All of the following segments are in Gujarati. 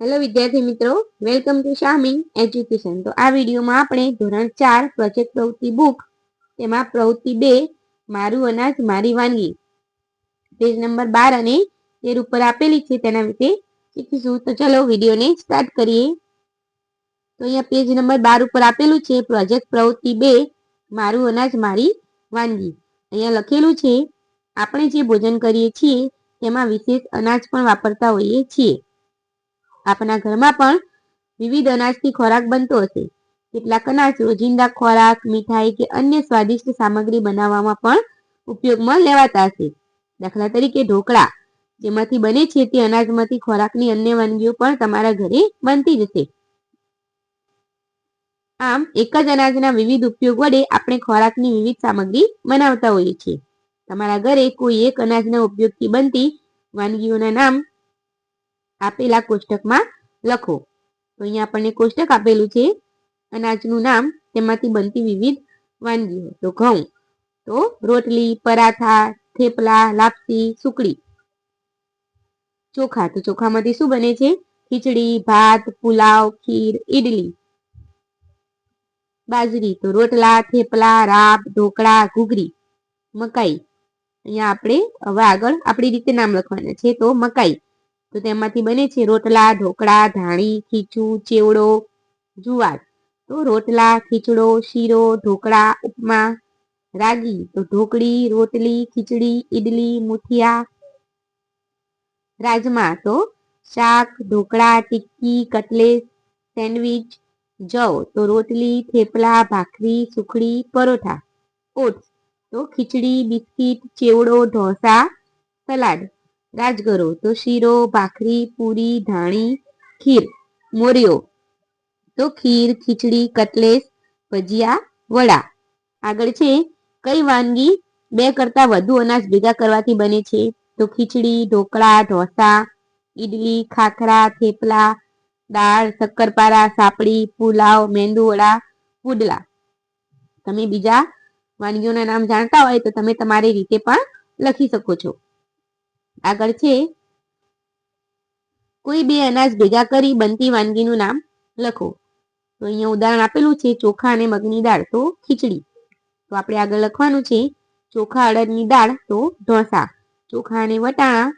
હેલો વિદ્યાર્થી મિત્રો, વેલકમ ટુ શામિંગ એજ્યુકેશન। તો આ વિડીયોમાં આપણે ધોરણ 4 પ્રોજેક્ટ પ્રવૃત્તિ બુક તેમાં પ્રવૃત્તિ 2 મારું અનાજ મારી વાનગી પેજ નંબર 12 અને 13 ઉપર આપેલી છે તેના વિશે શીખીશું। તો ચલો વિડીયોને સ્ટાર્ટ કરીએ। તો અહીંયા પેજ નંબર 12 ઉપર આપેલું છે પ્રોજેક્ટ પ્રવૃત્તિ 2 મારું અનાજ મારી વાનગી। અહીંયા લખેલું છે આપણે જે ભોજન કરીએ છીએ તેમાં વિશેષ અનાજ પણ વાપરતા હોઈએ છીએ। આપણા ઘરમાં પણ વિવિધ અનાજથી ખોરાક બનતો હશે। કેટલાક અનાજ રોજિંદા ખોરાક, મીઠાઈ કે અન્ય સ્વાદિષ્ટ સામગ્રી બનાવવામાં પણ ઉપયોગમાં લેવાતા હશે। દાખલા તરીકે ઢોકળા જેમાંથી બને છે તે અનાજમાંથી ખોરાકની અન્ય વાનગીઓ પણ તમારા ઘરે બનતી જ હશે। આમ એક જ અનાજના વિવિધ ઉપયોગ વડે આપણે ખોરાકની વિવિધ સામગ્રી બનાવતા હોઈએ છીએ। તમારા ઘરે કોઈ એક અનાજના ઉપયોગથી બનતી વાનગીઓના નામ આપેલા કોષ્ટકમાં લખો। તો અહીંયા આપણને કોષ્ટક આપેલું છે અનાજનું નામ, તેમાંથી બનતી વિવિધ વાનગીઓ। તો ઘઉં તો રોટલી, પરાઠા, થેપલા, લાપસી, સુખડી। ચોખા તો ચોખામાંથી શું બને છે? ખીચડી, ભાત, પુલાવ, ખીર, ઈડલી। બાજરી તો રોટલા, થેપલા, રાબ, ઢોકળા, ઘૂઘરી। મકાઈ અહીંયા આપણે હવે આગળ આપણી રીતે નામ લખવાના છે। તો મકાઈ તો તેમાંથી બને છે રોટલા, ઢોકળા, ધાણી, ખીચું, ચેવડો। જુવાર તો રોટલા, ખીચડો, શીરો, ઢોકળા, ઉપમા। રાગી તો ઢોકળી, રોટલી, ખીચડી, ઈડલી, મુઠિયા। રાજમા તો શાક, ઢોકળા, ટિક્કી, કટલેસ, સેન્ડવીચ। જવ તો રોટલી, થેપલા, ભાખરી, સુખડી, પરોઠા। ઓટ્સ તો ખીચડી, બિસ્કિટ, ચેવડો, ઢોસા, સલાડ। રાજગરો તો શીરો, ભાખરી, પૂરી, ધાણી, ખીર। મોરિયો તો ખીર, ખીચડી, કટલેસ, ભજીયા, વડા। આગળ છે કઈ વાનગી 2 કરતાં વધુ અનાજ ભેગા કરવાથી બને છે? તો ખીચડી, ઢોકળા, ઢોસા, ઈડલી, ખાખરા, થેપલા, દાળ, શક્કરપારા, સાપડી, પુલાવ, મેંદુવડા, પુડલા। તમે બીજા વાનગીઓના નામ જાણતા હોય તો તમે તમારી રીતે પણ લખી શકો છો। આગળ છે કોઈ 2 અનાજ ભેગા કરી બનતી વાનગીનું નામ લખો। તો અહીંયા ઉદાહરણ આપેલું છે ચોખા અને મગની દાળ તો ખીચડી। તો આપણે આગળ લખવાનું છે ચોખા અડદની દાળ તો ઢોસા, ચોખા અને વટાણા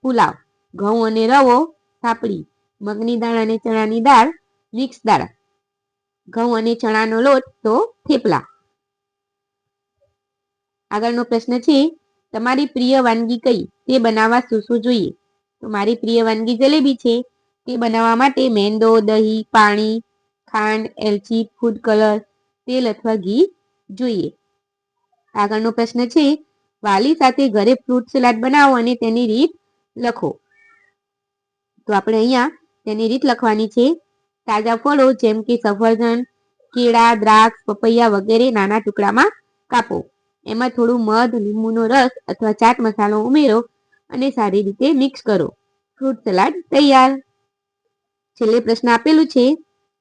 પુલાવ, ઘઉં અને રવો સાપડી, મગની દાળ અને ચણાની દાળ મિક્સ દાળ, ઘઉં અને ચણાનો લોટ તો થેપલા। આગળનો પ્રશ્ન છે તમારી પ્રિય વાનગી કઈ? તે બનાવવા શું શું જોઈએ? તો મારી પ્રિય વાનગી જલેબી છે। તે બનાવવા માટે મેંદો, દહીં, પાણી, ખાંડ, એલચી, ફૂડ કલર, તેલ અથવા ઘી જોઈએ। આગળનો પ્રશ્ન છે વાલી સાથે ઘરે ફ્રૂટ સલાડ બનાવો અને તેની રીત લખો। તો આપણે અહીંયા તેની રીત લખવાની છે તાજા ફળો જેમ કે સફરજન, કેળા, દ્રાક્ષ, પપૈયા વગેરે નાના ટુકડામાં કાપો। એમાં થોડું મધ, લીંબુનો રસ અથવા ચાટ મસાલો ઉમેરો અને સારી રીતે મિક્સ કરો। ફ્રૂટ સલાડ તૈયાર। છેલ્લે પ્રશ્ન આપેલું છે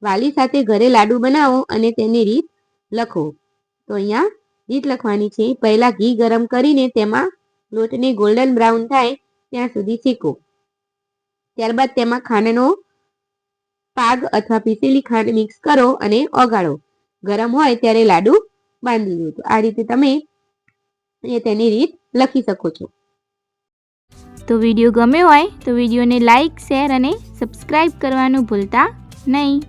વાલી સાથે ઘરે લાડુ બનાવો અને તેની રીત લખો। તો અહીંયા રીત લખવાની છે પહેલા ઘી ગરમ કરીને તેમાં લોટને ગોલ્ડન બ્રાઉન થાય ત્યાં સુધી શેકો। ત્યારબાદ તેમાં ખાંડનો પાક અથવા પીસેલી ખાંડ મિક્સ કરો અને ઓગાળો। ગરમ હોય ત્યારે લાડુ બાંધી દો। તો આ રીતે તમે તેની રીત લખી શકો છો। તો વિડીયો ગમ્યો હોય તો વિડીયોને લાઈક, શેર અને સબસ્ક્રાઈબ કરવાનું ભૂલતા નહીં।